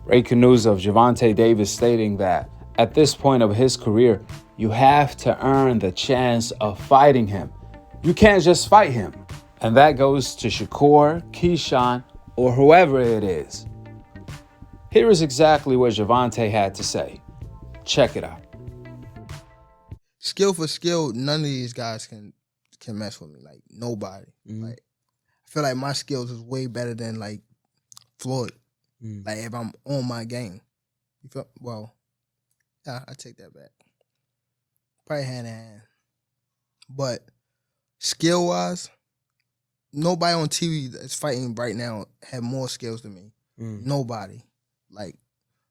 Breaking news of Gervonta Davis stating that at this point of his career, you have to earn the chance of fighting him. You can't just fight him. And that goes to Shakur, Keyshawn, or whoever it is. Here is exactly what Gervonta had to say. Check it out. Skill for skill, none of these guys can mess with me. Like, nobody. Like, I feel like my skills is way better than, like, Floyd. Like, if I'm on my game. You feel? Well, yeah, I take that back. Probably hand in hand. But skill-wise, nobody on TV that's fighting right now have more skills than me. Nobody. Like,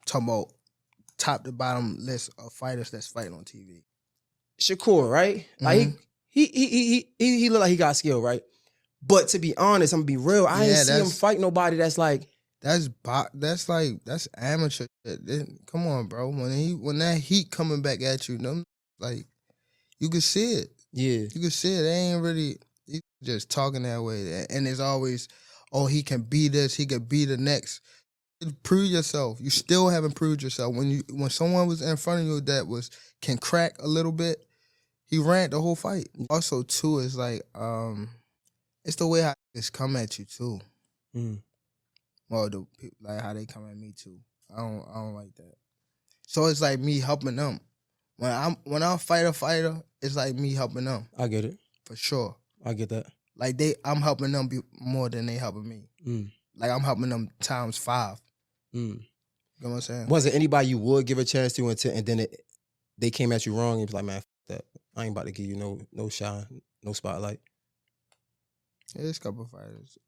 talking about top to bottom list of fighters that's fighting on TV. Shakur, right? Like he look like he got skill, right? But to be honest, I'm gonna be real. I ain't see him fight nobody that's like that's amateur shit. Come on, bro. When that heat coming back at you, them, like, you can see it. Yeah, you can see it. They ain't really just talking that way. And it's always, oh, he can be this, he can be the next. Prove yourself. You still haven't proved yourself. When someone was in front of you that can crack a little bit, he ran the whole fight. Also, too, is like it's the way how it's come at you too. Well, like how they come at me too. I don't like that. So it's like me helping them. When I fight a fighter, it's like me helping them. I get it for sure. I get that. Like I'm helping them more than they helping me. Like I'm helping them times 5. You know what I'm saying? Was it anybody you would give a chance to and then they came at you wrong and was like, man, f that. I ain't about to give you no shine, no spotlight. Yeah, there's a couple of fighters.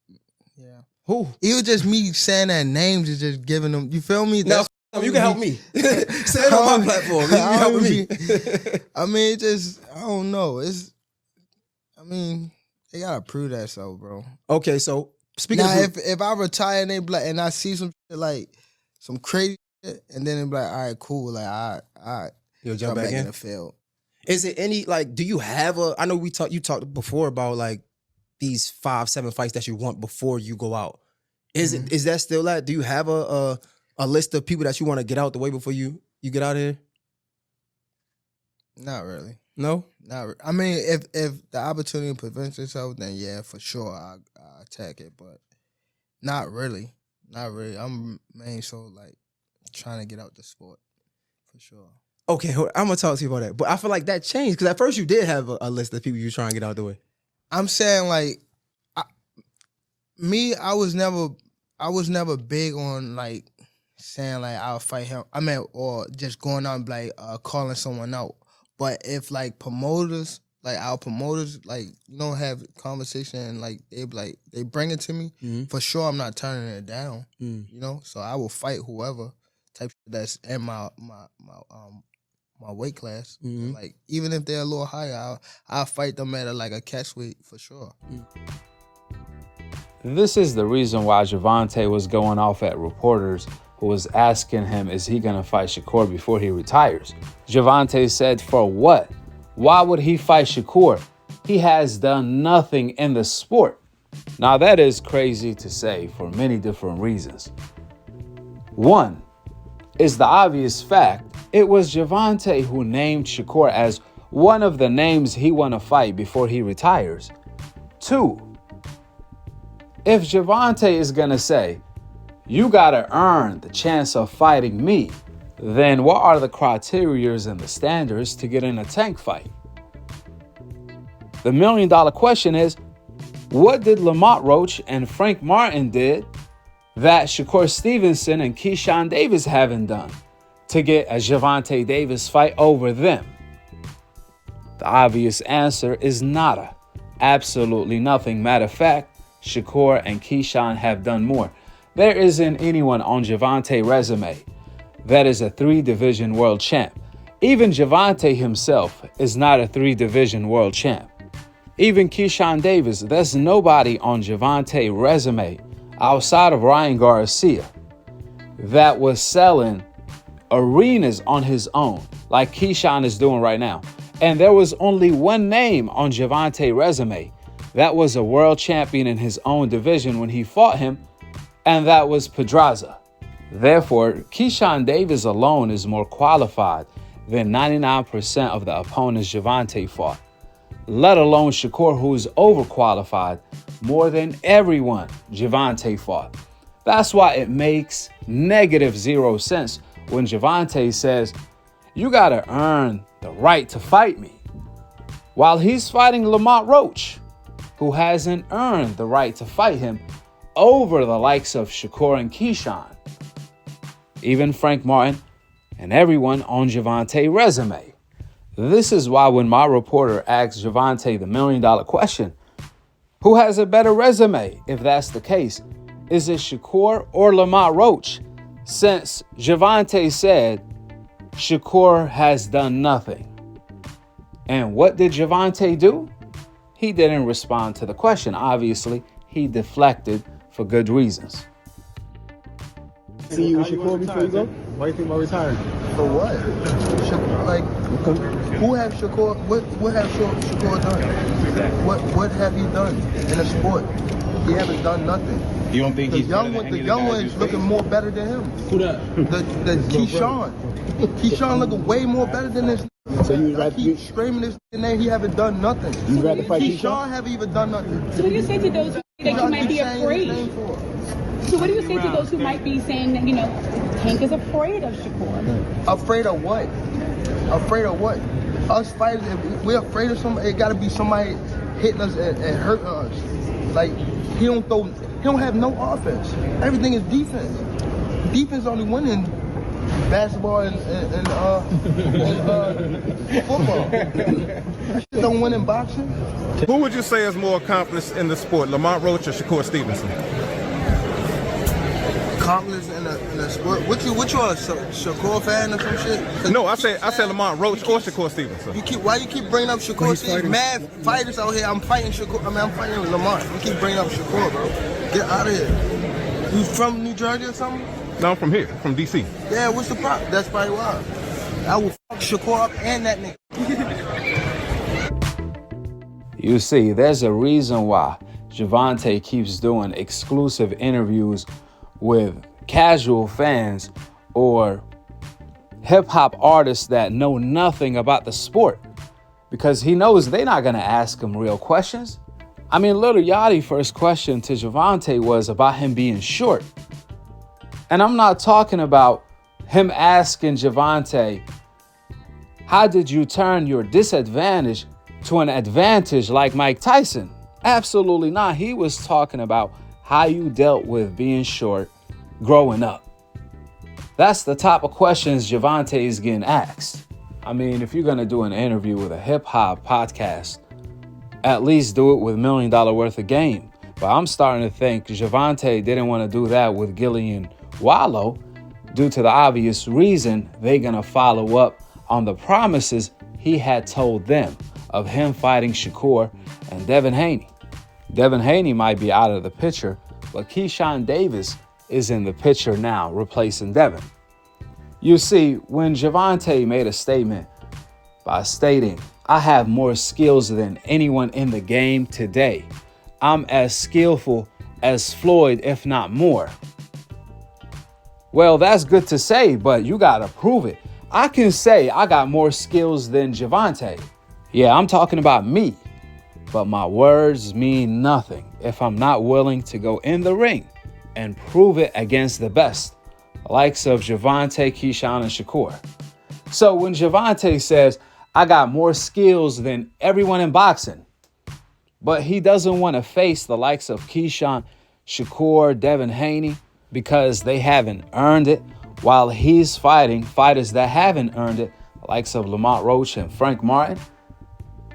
Yeah. Who? It was just me saying that names is just giving them, you feel me? No, you can help me. Say it on my platform. You can help me. I mean, I don't know. They gotta prove that so, bro. Okay, so speaking now, of if I retire and they be like, and I see some shit like some crazy shit, and then they be like, all right, cool, like I you'll jump back in the field. Is it any like? Do you have I know you talked before about like these 5-7 fights that you want before you go out. Is that still that? Do you have a list of people that you want to get out the way before you get out of here? Not really. No? Not. I mean, if the opportunity presents itself, then yeah, for sure I attack it. But not really. Not really. I'm mainly so like trying to get out the sport for sure. Okay, I'm gonna talk to you about that. But I feel like that changed because at first you did have a list of people you were trying to get out the way. I'm saying like, I was never big on like saying like I'll fight him. I mean, or just going out and like calling someone out. But if like promoters, like our promoters, like have conversation and like they bring it to me, for sure I'm not turning it down. So I will fight whoever type that's in my weight class. Like even if they're a little higher, I'll fight them at a catch weight for sure. This is the reason why Gervonta was going off at reporters who was asking him, is he going to fight Shakur before he retires? Gervonta said, for what? Why would he fight Shakur? He has done nothing in the sport. Now, that is crazy to say for many different reasons. One is the obvious fact. It was Gervonta who named Shakur as one of the names he want to fight before he retires. Two, if Gervonta is going to say, you got to earn the chance of fighting me, then what are the criterias and the standards to get in a tank fight? The $1 million question is, what did Lamont Roach and Frank Martin did that Shakur Stevenson and Keyshawn Davis haven't done to get a Gervonta Davis fight over them? The obvious answer is nada. Absolutely nothing. Matter of fact, Shakur and Keyshawn have done more. There isn't anyone on Gervonta's resume that is a 3-division world champ. Even Gervonta himself is not a 3-division world champ. Even Keyshawn Davis, there's nobody on Gervonta's resume outside of Ryan Garcia that was selling arenas on his own like Keyshawn is doing right now. And there was only one name on Gervonta's resume that was a world champion in his own division when he fought him, and that was Pedraza. Therefore, Keyshawn Davis alone is more qualified than 99% of the opponents Gervonta fought, let alone Shakur, who is overqualified more than everyone Gervonta fought. That's why it makes -0 sense when Gervonta says, you gotta earn the right to fight me, while he's fighting Roach, who hasn't earned the right to fight him over the likes of Shakur and Keyshawn, even Frank Martin and everyone on Gervonta's resume. This is why when my reporter asked Gervonta the $1 million question, who has a better resume if that's the case? Is it Shakur or Roach? Since Gervonta said Shakur has done nothing. And what did Gervonta do? He didn't respond to the question. Obviously, he deflected for good reasons. See you with Shakur before you go? Why do you think about retiring? For what? Like, who have Shakur? What have Shakur done? What have he done in the sport? He haven't done nothing. You don't think the young one is looking more better than him? Who that? The Keyshawn. Keyshawn looking way more better than this. So you rather keep screaming this name? He haven't done nothing. You rather fight Keyshawn? Haven't even done nothing. So what do you say to those that you might be afraid? So what do you say to those who might be saying that, Tank is afraid of Shakur? Afraid of what? Afraid of what? Us fighters, if we're afraid of somebody, it gotta be somebody hitting us and hurting us. Like, he don't have no offense. Everything is defense. Defense only win in basketball and football. That shit don't win in boxing. Who would you say has more confidence in the sport, Roach or Shakur Stevenson? Confidence in the sport. What you a Shakur fan or some shit? No, I said Roach or Shakur Stevenson. Why you keep bringing up Shakur? Stevenson? Mad fighters out here. I'm fighting Shakur. I'm fighting Lamont. You keep bringing up Shakur, bro. Get out of here. You from New Jersey or something? No, I'm from here, from DC. Yeah, what's the problem? That's probably why. I will fuck Shakur up and that nigga. You see, there's a reason why Gervonta keeps doing exclusive interviews with casual fans or hip-hop artists that know nothing about the sport, because he knows they're not going to ask him real questions. I mean, Lil Yachty's first question to Gervonta was about him being short. And I'm not talking about him asking Gervonta, how did you turn your disadvantage to an advantage like Mike Tyson? Absolutely not. He was talking about how you dealt with being short growing up. That's the type of questions Gervonta is getting asked. I mean, if you're going to do an interview with a hip-hop podcast, at least do it with $1 million worth of game. But I'm starting to think Gervonta didn't want to do that with Gillian Wallow due to the obvious reason they're going to follow up on the promises he had told them of him fighting Shakur and Devin Haney. Devin Haney might be out of the picture, but Keyshawn Davis is in the picture now, replacing Devin. You see, when Gervonta made a statement by stating, I have more skills than anyone in the game today. I'm as skillful as Floyd, if not more. Well, that's good to say, but you got to prove it. I can say I got more skills than Gervonta. Yeah, I'm talking about me. But my words mean nothing if I'm not willing to go in the ring and prove it against the best, the likes of Gervonta, Keyshawn, and Shakur. So when Gervonta says, I got more skills than everyone in boxing, but he doesn't want to face the likes of Keyshawn, Shakur, Devin Haney, because they haven't earned it, while he's fighting fighters that haven't earned it, the likes of Lamont Roach and Frank Martin,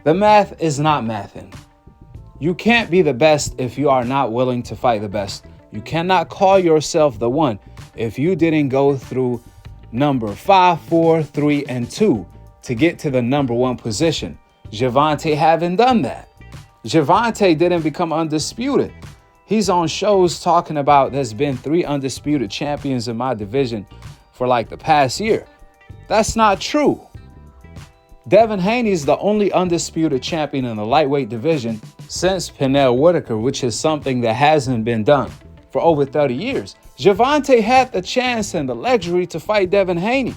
the math is not mathing. You can't be the best if you are not willing to fight the best. You cannot call yourself the one if you didn't go through number 5, 4, 3, and 2 to get to the number 1 position. Gervonta haven't done that. Gervonta didn't become undisputed. He's on shows talking about there's been 3 undisputed champions in my division for like the past year. That's not true. Devin Haney is the only undisputed champion in the lightweight division since Pernell Whitaker, which is something that hasn't been done. for over 30 years. Gervonta had the chance and the luxury to fight Devin Haney,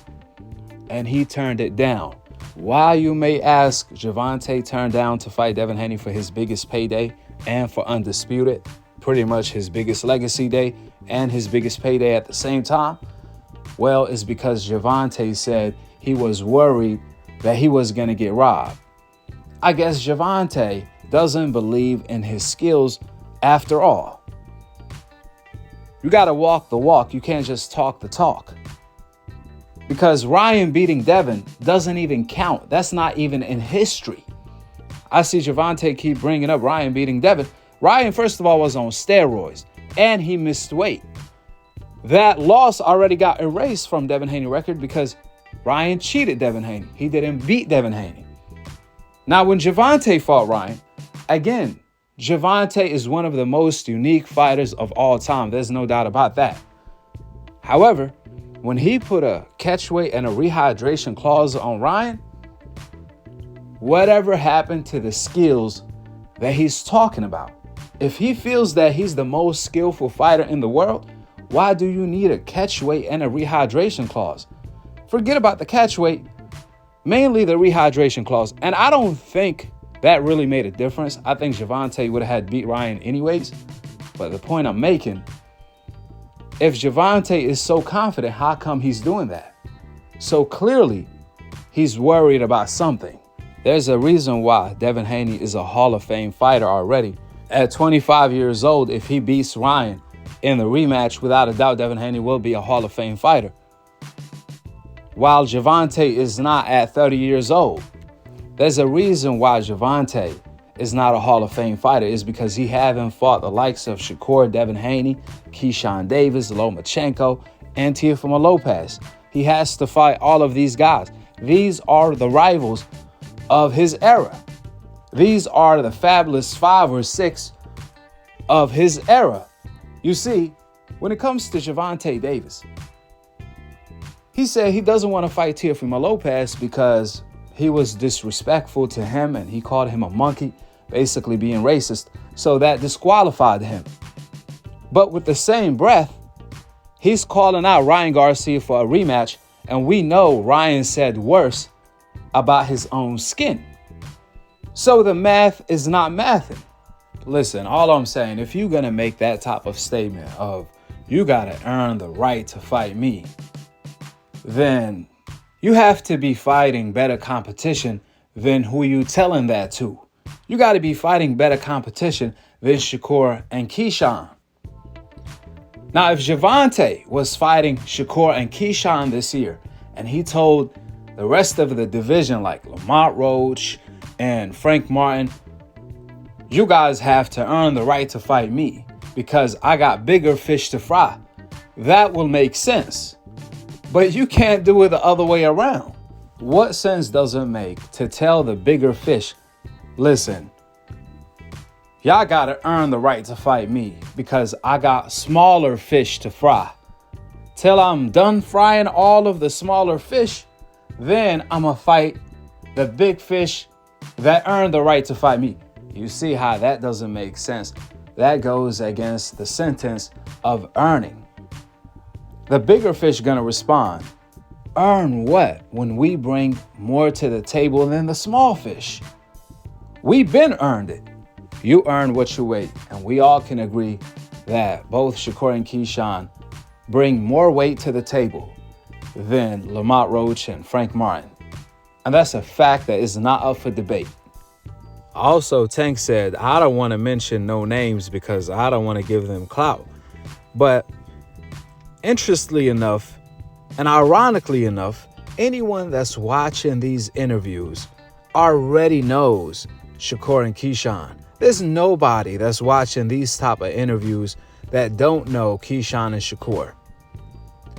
and he turned it down. Why, you may ask? Gervonta turned down to fight Devin Haney for his biggest payday and for undisputed, pretty much his biggest legacy day and his biggest payday at the same time. Well, it's because Gervonta said he was worried that he was going to get robbed. I guess Gervonta doesn't believe in his skills after all. You got to walk the walk. You can't just talk the talk. Because Ryan beating Devin doesn't even count. That's not even in history. I see Gervonta keep bringing up Ryan beating Devin. Ryan, first of all, was on steroids, and he missed weight. That loss already got erased from Devin Haney's record because Ryan cheated Devin Haney. He didn't beat Devin Haney. Now, when Gervonta fought Ryan, again, Gervonta is one of the most unique fighters of all time. There's no doubt about that. However, when he put a catchweight and a rehydration clause on Ryan, whatever happened to the skills that he's talking about? If he feels that he's the most skillful fighter in the world, why do you need a catchweight and a rehydration clause? Forget about the catchweight, mainly the rehydration clause. And I don't think that really made a difference. I think Gervonta would have had beat Ryan anyways. But the point I'm making, if Gervonta is so confident, how come he's doing that? So clearly, he's worried about something. There's a reason why Devin Haney is a Hall of Fame fighter already. At 25 years old, if he beats Ryan in the rematch, without a doubt, Devin Haney will be a Hall of Fame fighter. While Gervonta is not at 30 years old. There's a reason why Gervonta is not a Hall of Fame fighter. Is because he haven't fought the likes of Shakur, Devin Haney, Keyshawn Davis, Lomachenko, and Teofimo Lopez. He has to fight all of these guys. These are the rivals of his era. These are the fabulous 5 or 6 of his era. You see, when it comes to Gervonta Davis, he said he doesn't want to fight Teofimo Lopez because he was disrespectful to him and he called him a monkey, basically being racist. So that disqualified him. But with the same breath, he's calling out Ryan Garcia for a rematch. And we know Ryan said worse about his own skin. So the math is not mathing. Listen, all I'm saying, if you're going to make that type of statement of you got to earn the right to fight me, then you have to be fighting better competition than who you telling that to. You got to be fighting better competition than Shakur and Keyshawn. Now, if Gervonta was fighting Shakur and Keyshawn this year, and he told the rest of the division like Roach and Frank Martin, you guys have to earn the right to fight me because I got bigger fish to fry, that will make sense. But you can't do it the other way around. What sense does it make to tell the bigger fish, listen, y'all got to earn the right to fight me because I got smaller fish to fry. Till I'm done frying all of the smaller fish, then I'm going to fight the big fish that earned the right to fight me. You see how that doesn't make sense? That goes against the sentence of earning. The bigger fish gonna respond, earn what when we bring more to the table than the small fish? We been earned it. You earn what you weigh, and we all can agree that both Shakur and Keyshawn bring more weight to the table than Lamont Roach and Frank Martin. And that's a fact that is not up for debate. Also, Tank said, I don't want to mention no names because I don't want to give them clout. But interestingly enough, and ironically enough, anyone that's watching these interviews already knows Shakur and Keyshawn. There's nobody that's watching these type of interviews that don't know Keyshawn and Shakur.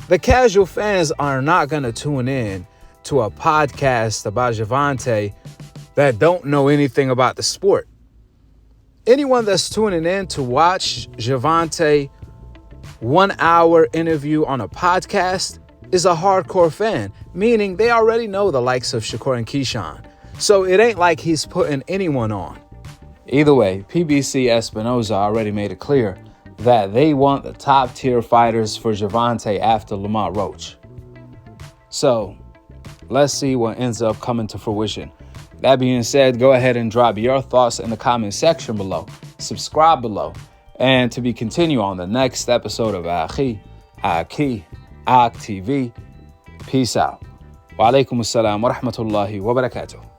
The casual fans are not going to tune in to a podcast about Gervonta that don't know anything about the sport. Anyone that's tuning in to watch Gervonta 1 hour interview on a podcast is a hardcore fan, meaning they already know the likes of Shakur and Keyshawn. So it ain't like he's putting anyone on. Either way, PBC Espinoza already made it clear that they want the top tier fighters for Gervonta after Lamont Roach. So let's see what ends up coming to fruition. That being said, go ahead and drop your thoughts in the comment section below. Subscribe below. And to be continued on the next episode of Akhi, TV. Peace out. Wa alaikum assalam wa rahmatullahi wa barakatuh.